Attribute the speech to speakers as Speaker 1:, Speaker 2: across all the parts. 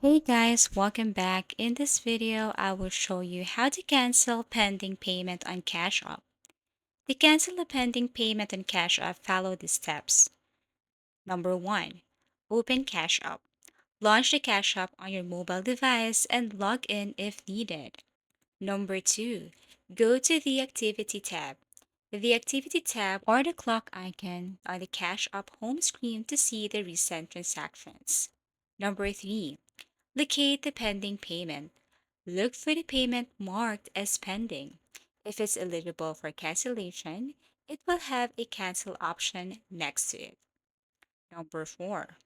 Speaker 1: Hey guys, welcome back. In this video, I will show you how to cancel pending payment on Cash App. To cancel a pending payment on Cash App, follow these steps. Number 1. Open Cash App. Launch the Cash App on your mobile device and log in if needed. Number 2. Go to the Activity tab. The Activity tab or the clock icon on the Cash App home screen to see the recent transactions. Number 3. Locate the pending payment. Look for the payment marked as pending. If it's eligible for cancellation, it will have a cancel option next to it. Number 4.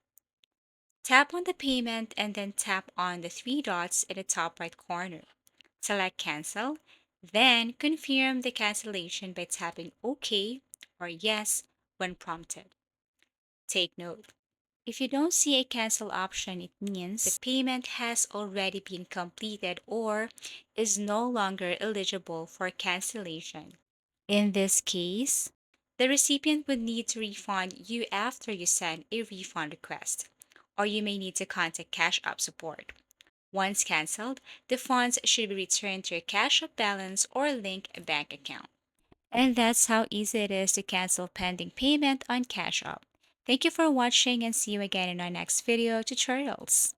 Speaker 1: Tap on the payment and then tap on the three dots in the top right corner. Select cancel, then confirm the cancellation by tapping OK or Yes when prompted. Take note. If you don't see a cancel option, it means the payment has already been completed or is no longer eligible for cancellation. In this case, the recipient would need to refund you after you send a refund request, or you may need to contact Cash App support. Once canceled, the funds should be returned to your Cash App balance or linked bank account. And that's how easy it is to cancel pending payment on Cash App. Thank you for watching and see you again in our next video tutorials.